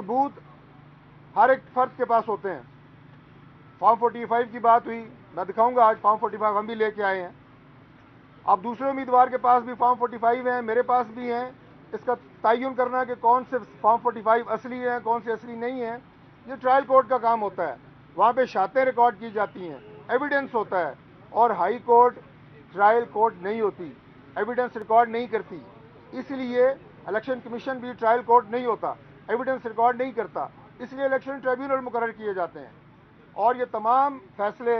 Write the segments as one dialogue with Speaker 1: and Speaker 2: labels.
Speaker 1: सबूत हर एक फर्द के पास होते हैं। फॉर्म 45 की बात हुई, मैं दिखाऊंगा आज फॉर्म 45 हम भी लेके आए हैं। अब दूसरे उम्मीदवार के पास भी फॉर्म 45 हैं, मेरे पास भी हैं। इसका तयन करना कि कौन से फॉर्म 45 असली हैं, कौन से असली नहीं हैं, ये ट्रायल कोर्ट का काम होता है। वहाँ पे शातें रिकॉर्ड की जाती हैं, एविडेंस होता है। और हाई कोर्ट ट्रायल कोर्ट नहीं होती, एविडेंस रिकॉर्ड नहीं करती। इसलिए इलेक्शन कमीशन भी ट्रायल कोर्ट नहीं होता, एविडेंस रिकॉर्ड नहीं करता। इसलिए इलेक्शन ट्रिब्यूनल मुकर्रर किए जाते हैं। और ये तमाम फैसले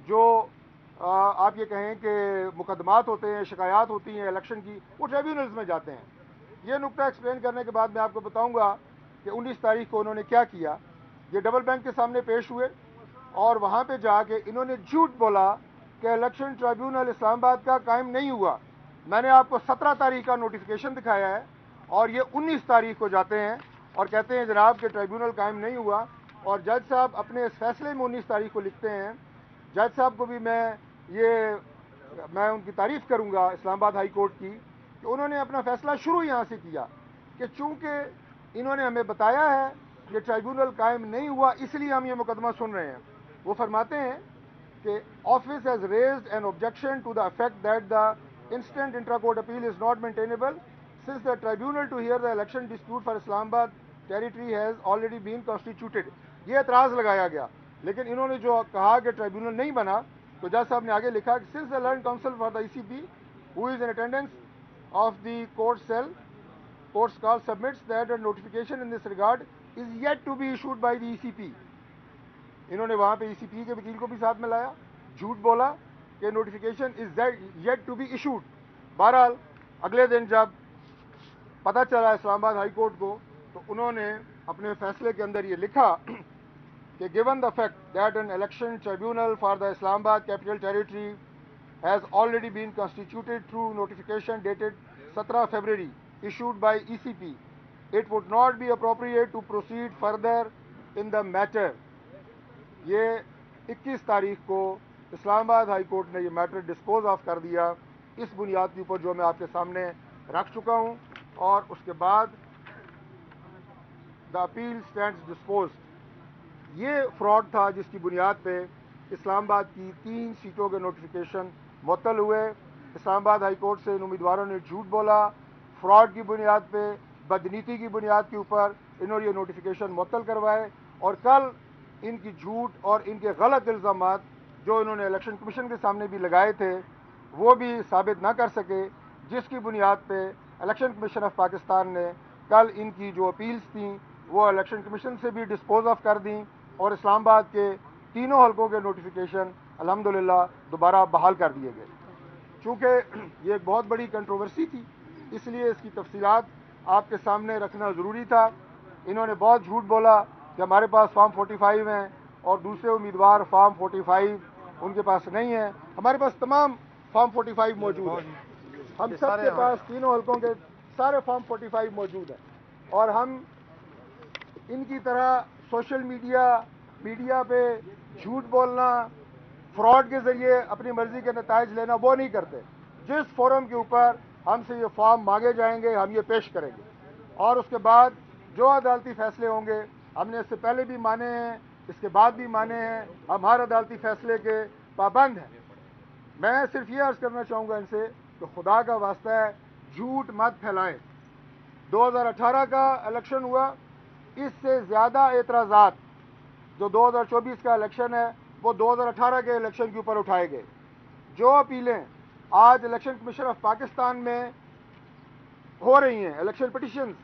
Speaker 1: जो आप ये कहें कि मुकदमात होते हैं, शिकायत होती हैं इलेक्शन की, वो ट्रिब्यूनल्स में जाते हैं। ये नुक्ता एक्सप्लेन करने के बाद मैं आपको बताऊंगा कि 19 तारीख को उन्होंने क्या किया। ये डबल बैंक के सामने पेश हुए और वहाँ पे जाके इन्होंने झूठ बोला कि इलेक्शन ट्रिब्यूनल इस्लामाबाद का कायम नहीं हुआ। मैंने आपको 17 तारीख का नोटिफिकेशन दिखाया है और ये 19 तारीख को जाते हैं और कहते हैं जनाब कि ट्रिब्यूनल कायम नहीं हुआ। और जज साहब अपने इस फैसले में 19 तारीख को लिखते हैं। जज साहब को भी मैं उनकी तारीफ़ करूंगा इस्लामाबाद हाई कोर्ट की कि उन्होंने अपना फैसला शुरू यहाँ से किया कि चूँकि इन्होंने हमें बताया है कि ट्रिब्यूनल कायम नहीं हुआ, इसलिए हम ये मुकदमा सुन रहे हैं। वो फरमाते हैं कि office has raised an objection to the effect that the instant intra court appeal is not maintainable since the tribunal to hear the election dispute for Islamabad territory has already been constituted. ये एतराज़ लगाया गया, लेकिन इन्होंने जो कहा कि tribunal नहीं बना, तो जज साहब ने आगे लिखा कि since the learn council for the ECP who is in attendance of the court cell, court's call submits that a notification in this regard is yet to be issued by the ECP। इन्होंने वहाँ पे ECP के वकील को भी साथ में लाया, झूठ बोला कि notification is yet to be issued. बहरहाल अगले दिन जब पता चला इस्लामाबाद हाई कोर्ट को, तो उन्होंने अपने फैसले के अंदर ये लिखा कि given the fact that an election tribunal for the Islamabad capital territory has already been constituted through notification dated 17 February issued by ECP, it would not be appropriate to proceed further in the matter। ये 21 तारीख को Islamabad high court ने ये matter dispose of कर दिया इस बुनियाद के ऊपर जो मैं आपके सामने रख चुका हूँ। और उसके बाद द अपील स्टैंड्स डिस्पोज्ड। ये फ्रॉड था जिसकी बुनियाद पे इस्लामाबाद की 3 सीटों के नोटिफिकेशन मुअत्तल हुए। इस्लामाबाद हाई कोर्ट से इन उम्मीदवारों ने झूठ बोला, फ्रॉड की बुनियाद पे, बदनीति की बुनियाद के ऊपर इन्होंने ये नोटिफिकेशन मुअत्तल करवाए। और कल इनकी झूठ और इनके गलत इल्ज़ामात जो इन्होंने इलेक्शन कमीशन के सामने भी लगाए थे वो भी साबित ना कर सके, जिसकी बुनियाद पे इलेक्शन कमीशन ऑफ पाकिस्तान ने कल इनकी जो अपील्स थी वो इलेक्शन कमीशन से भी डिस्पोज ऑफ कर दी और इस्लामाबाद के तीनों हलकों के नोटिफिकेशन अल्हम्दुलिल्लाह दोबारा बहाल कर दिए गए। चूँकि ये एक बहुत बड़ी कंट्रोवर्सी थी, इसलिए इसकी तफसीलात आपके सामने रखना ज़रूरी था। इन्होंने बहुत झूठ बोला कि हमारे पास फॉर्म 45 हैं और दूसरे उम्मीदवार फॉर्म 45 उनके पास नहीं है। हमारे पास तमाम फॉर्म 45 मौजूद है, हम सब के पास तीनों हलकों के सारे फॉर्म 45 मौजूद हैं। और हम इनकी तरह सोशल मीडिया पे झूठ बोलना, फ्रॉड के ज़रिए अपनी मर्ज़ी के नताइज लेना वो नहीं करते। जिस फोरम के ऊपर हमसे ये फॉर्म मांगे जाएंगे हम ये पेश करेंगे और उसके बाद जो अदालती फ़ैसले होंगे, हमने इससे पहले भी माने हैं, इसके बाद भी माने हैं, हम हर अदालती फ़ैसले के पाबंद हैं। मैं सिर्फ ये अर्ज़ करना चाहूँगा इनसे कि खुदा का वास्ता है झूठ मत फैलाएं। 2018 का इलेक्शन हुआ, इससे ज़्यादा एतराज़ात जो 2024 का इलेक्शन है वो 2018 के इलेक्शन के ऊपर उठाए गए। जो अपीलें आज इलेक्शन कमीशन ऑफ पाकिस्तान में हो रही हैं, इलेक्शन पिटिशंस,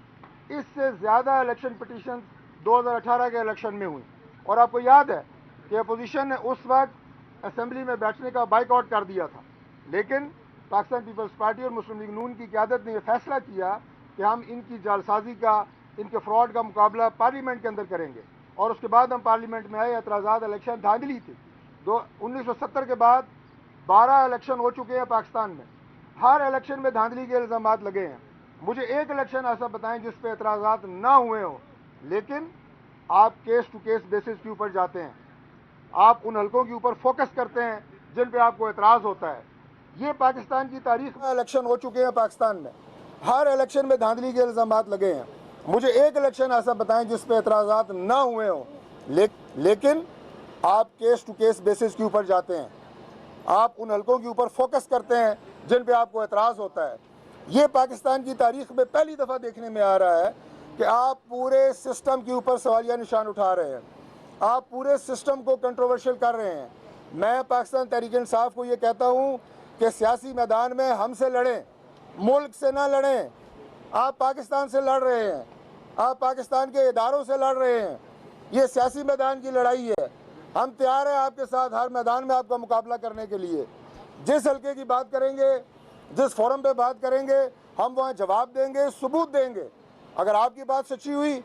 Speaker 1: इससे ज़्यादा इलेक्शन पिटिशंस 2018 के इलेक्शन में हुई। और आपको याद है कि अपोजिशन ने उस वक्त असेंबली में बैठने का बाइकआउट कर दिया था, लेकिन पाकिस्तान पीपल्स पार्टी और मुस्लिम लीग नून की क़यादत ने यह फैसला किया कि हम इनकी जालसाजी का, इनके फ्रॉड का मुकाबला पार्लियामेंट के अंदर करेंगे। और उसके बाद हम पार्लियामेंट में आए। एतराज़ात इलेक्शन धांधली थी। 1970 के बाद 12 इलेक्शन हो चुके हैं पाकिस्तान में, हर इलेक्शन में धांधली के इल्ज़ामात लगे हैं। मुझे एक इलेक्शन ऐसा बताएं जिस पे एतराज़ात ना हुए हों। लेकिन आप केस टू केस बेसिस के ऊपर जाते हैं, आप उन हलकों के ऊपर फोकस करते हैं जिन पे आपको एतराज़ होता है। ये पाकिस्तान की तारीख में इलेक्शन हो चुके हैं पाकिस्तान में, हर इलेक्शन में धांधली के इल्ज़ामात लगे हैं। मुझे एक इलेक्शन ऐसा बताएं जिस पे एतराज़ात ना हुए हों, लेकिन आप केस टू केस बेसिस के ऊपर जाते हैं, आप उन हलकों के ऊपर फोकस करते हैं जिन पे आपको एतराज़ होता है। ये पाकिस्तान की तारीख में पहली दफ़ा देखने में आ रहा है कि आप पूरे सिस्टम के ऊपर सवालिया निशान उठा रहे हैं, आप पूरे सिस्टम को कंट्रोवर्शियल कर रहे हैं। मैं पाकिस्तान तहरीक इंसाफ को ये कहता हूँ कि सियासी मैदान में हमसे लड़ें, मुल्क से ना लड़ें। आप पाकिस्तान से लड़ रहे हैं, आप पाकिस्तान के इदारों से लड़ रहे हैं। ये सियासी मैदान की लड़ाई है। हम तैयार हैं आपके साथ हर मैदान में आपका मुकाबला करने के लिए। जिस हल्के की बात करेंगे, जिस फोरम पे बात करेंगे, हम वहाँ जवाब देंगे, सबूत देंगे। अगर आपकी बात सच्ची हुई,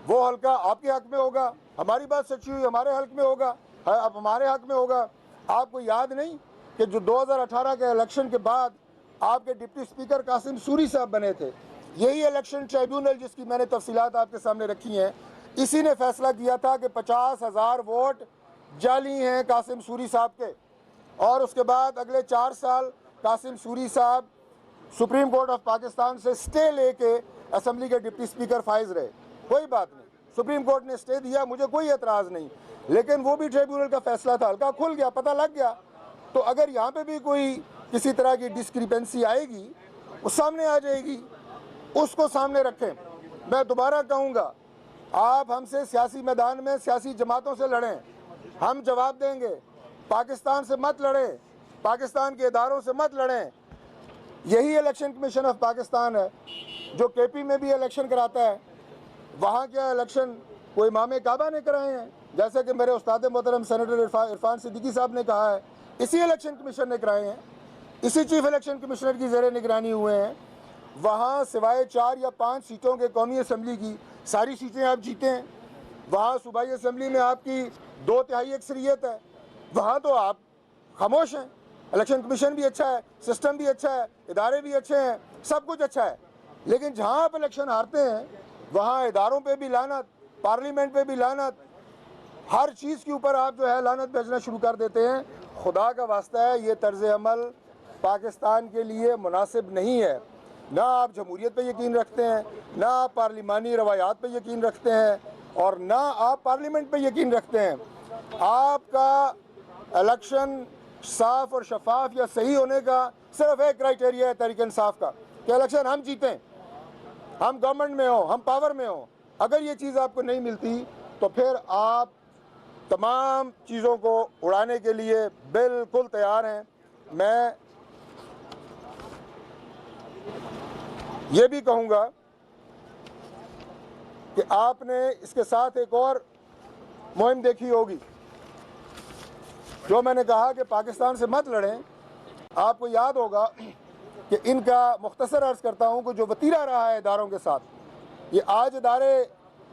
Speaker 1: वो हल्का आपके हक में होगा, हमारी बात सच्ची हुई हमारे हक में होगा, अब हमारे हक में होगा। आपको याद नहीं कि जो 2018 के इलेक्शन के बाद आपके डिप्टी स्पीकर कासिम सूरी साहब बने थे, यही इलेक्शन ट्राइब्यूनल जिसकी मैंने तफसीलात आपके सामने रखी हैं, इसी ने फैसला किया था कि 50,000 वोट जाली हैं कासिम सूरी साहब के। और उसके बाद अगले 4 साल कासिम सूरी साहब सुप्रीम कोर्ट ऑफ पाकिस्तान से स्टे लेके असम्बली के डिप्टी स्पीकर फाइज रहे। कोई बात नहीं, सुप्रीम कोर्ट ने स्टे दिया, मुझे कोई एतराज़ नहीं, लेकिन वो भी ट्रिब्यूनल का फैसला था, हल्का खुल गया, पता लग गया। तो अगर यहाँ पे भी कोई किसी तरह की डिस्क्रिपेंसी आएगी, वो सामने आ जाएगी, उसको सामने रखें। मैं दोबारा कहूँगा, आप हमसे सियासी मैदान में सियासी जमातों से लड़ें, हम जवाब देंगे। पाकिस्तान से मत लड़ें, पाकिस्तान के इदारों से मत लड़ें। यही इलेक्शन कमीशन ऑफ पाकिस्तान है जो केपी में भी इलेक्शन कराता है। वहाँ क्या इलेक्शन कोई इमाम काबा ने कराए हैं, जैसे कि मेरे उस्ताद मोहतरम सेनेटर इरफान सिद्दीकी साहब ने कहा है, इसी इलेक्शन कमीशन ने कराए हैं, इसी चीफ इलेक्शन कमिश्नर की ज़ेरे निगरानी हुए हैं। वहाँ सिवाय 4 या 5 सीटों के कौमी असम्बली की सारी सीटें आप जीते हैं। वहाँ सूबाई असम्बली में आपकी 2/3 अक्सरियत है, वहाँ तो आप खामोश हैं। इलेक्शन कमीशन भी अच्छा है, सिस्टम भी अच्छा है, इदारे भी अच्छे हैं, सब कुछ अच्छा है, लेकिन जहाँ आप इलेक्शन हारते हैं वहाँ इदारों पे भी लानत, पार्लियामेंट पे भी लानत, हर चीज़ के ऊपर आप जो है लानत भेजना शुरू कर देते हैं। खुदा का वास्ता है, ये तर्ज अमल पाकिस्तान के लिए मुनासिब नहीं है। ना आप जमहूरियत पे यकीन रखते हैं, ना आप पार्लिमानी रवायात पे यकीन रखते हैं, और ना आप पार्लियामेंट पे यकीन रखते हैं। आपका इलेक्शन साफ और शफाफ या सही होने का सिर्फ एक क्राइटेरिया है तहरीक इंसाफ का, कि इलेक्शन हम जीतें, हम गवर्नमेंट में हो, हम पावर में हो। अगर ये चीज़ आपको नहीं मिलती तो फिर आप तमाम चीज़ों को उड़ाने के लिए बिल्कुल तैयार हैं। मैं ये भी कहूँगा कि आपने इसके साथ एक और मुहिम देखी होगी, जो मैंने कहा कि पाकिस्तान से मत लड़ें। आपको याद होगा कि इनका मुख्तसर अर्ज़ करता हूँ कि जो वतीरा रहा है इदारों के साथ, ये आज इदारे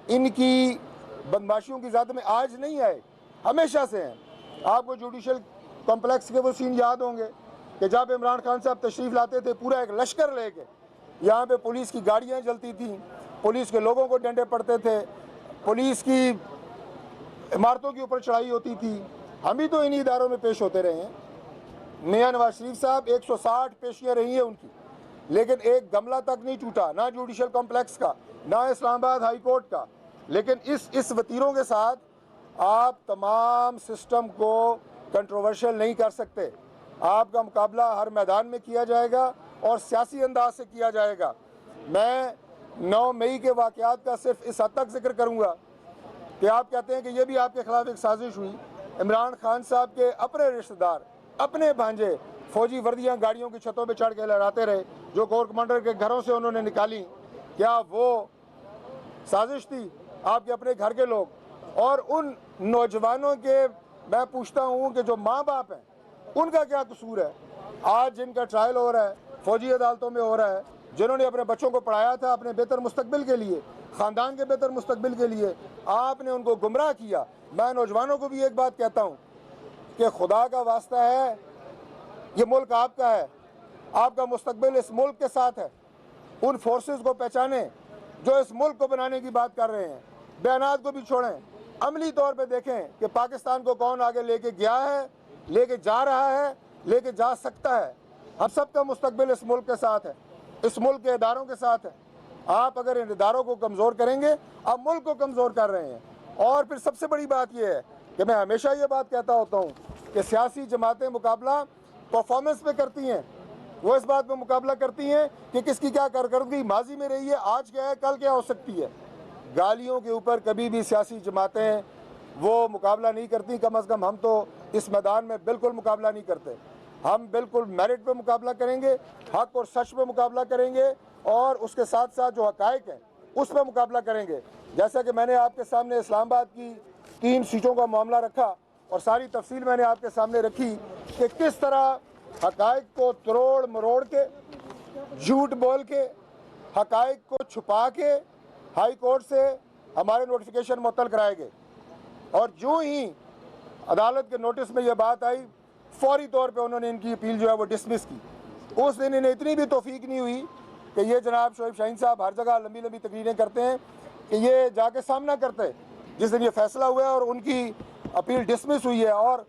Speaker 1: इनकी बदमाशियों की ज़्यादा में आज नहीं आए, हमेशा से हैं। आपको जुडिशल कॉम्प्लेक्स के वो सीन याद होंगे कि जब इमरान खान साहब तशरीफ़ लाते थे पूरा एक लश्कर लेके, यहाँ पे पुलिस की गाड़ियाँ जलती थीं, पुलिस के लोगों को डंडे पड़ते थे, पुलिस की इमारतों के ऊपर चढ़ाई होती थी। हम भी तो इन्हीं इदारों में पेश होते रहे हैं। मियाँ नवाज शरीफ साहब 160 पेशियाँ रही हैं उनकी, लेकिन एक गमला तक नहीं टूटा, ना जुडिशल कॉम्प्लेक्स का, ना इस्लामाबाद हाई कोर्ट का। लेकिन इस वतीरों के साथ आप तमाम सिस्टम को कंट्रोवर्शियल नहीं कर सकते। आपका मुकाबला हर मैदान में किया जाएगा और सियासी अंदाज से किया जाएगा। मैं 9 मई के वाक़यात का सिर्फ इस हद तक जिक्र करूँगा कि आप कहते हैं कि ये भी आपके खिलाफ एक साजिश हुई। इमरान खान साहब के अपने रिश्तेदार, अपने भांजे फौजी वर्दियाँ गाड़ियों की छतों पे चढ़ के लहराते रहे, जो कोर कमांडर के घरों से उन्होंने निकाली। क्या वो साजिश थी? आपके अपने घर के लोग और उन नौजवानों के, मैं पूछता हूँ कि जो माँ बाप हैं उनका क्या कसूर है? आज जिनका ट्रायल हो रहा है, फौजी अदालतों में हो रहा है, जिन्होंने अपने बच्चों को पढ़ाया था अपने बेहतर मुस्तकबिल के लिए, ख़ानदान के बेहतर मुस्तकबिल के लिए, आपने उनको गुमराह किया। मैं नौजवानों को भी एक बात कहता हूँ कि खुदा का वास्ता है, ये मुल्क आपका है, आपका मुस्तकबिल इस मुल्क के साथ है। उन फोर्सेस को पहचानें जो इस मुल्क को बनाने की बात कर रहे हैं। बयानात को भी छोड़ें, अमली तौर पे देखें कि पाकिस्तान को कौन आगे लेके गया है, लेके जा रहा है, लेके जा सकता है। हम सबका मुस्तकबिल इस मुल्क के साथ है, इस मुल्क के इदारों के साथ है। आप अगर इन इदारों को कमज़ोर करेंगे, आप मुल्क को कमज़ोर कर रहे हैं। और फिर सबसे बड़ी बात यह है कि मैं हमेशा ये बात कहता होता हूँ कि सियासी जमातें मुकाबला परफॉर्मेंस पे करती हैं। वो इस बात पे मुकाबला करती हैं कि किसकी क्या कारकर्दगी माजी में रही है, आज क्या है, कल क्या हो सकती है। गालियों के ऊपर कभी भी सियासी जमातें वो मुकाबला नहीं करती। कम अज़ कम हम तो इस मैदान में बिल्कुल मुकाबला नहीं करते। हम बिल्कुल मेरिट पे मुकाबला करेंगे, हक और सच पे मुकाबला करेंगे, और उसके साथ साथ जो हक़ाइक़ हैं उस पर मुकाबला करेंगे। जैसा कि मैंने आपके सामने इस्लामाबाद की 3 सीटों का मामला रखा और सारी तफसील मैंने आपके सामने रखी कि किस तरह हक़ाइक़ को तरोड़ मरोड़ के, झूठ बोल के, हक़ाइक़ को छुपा के हाई कोर्ट से हमारे नोटिफिकेशन मुअत्तल कराए गए। और जो ही अदालत के नोटिस में यह बात आई, फौरी तौर पे उन्होंने इनकी अपील जो है वो डिसमिस की। उस दिन इन्हें इतनी भी तौफीक नहीं हुई कि ये जनाब शोएब शाहीन साहब हर जगह लंबी लंबी तकरीरें करते हैं कि ये जाके सामना करते। जिस दिन ये फैसला हुआ है और उनकी अपील डिसमिस हुई है, और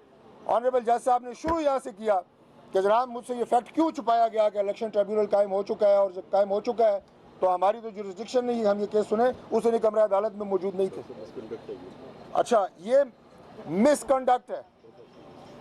Speaker 1: ऑनरेबल जज साहब ने शुरू यहाँ से किया कि जनाब मुझसे ये फैक्ट क्यों छुपाया गया कि इलेक्शन ट्रिब्यूनल कायम हो चुका है, और जब कायम हो चुका है तो हमारी तो जुरिस्डिक्शन नहीं है, हम ये केस सुने। उस दिन कमरा अदालत में मौजूद नहीं थे। अच्छा, ये मिसकंडक्ट है।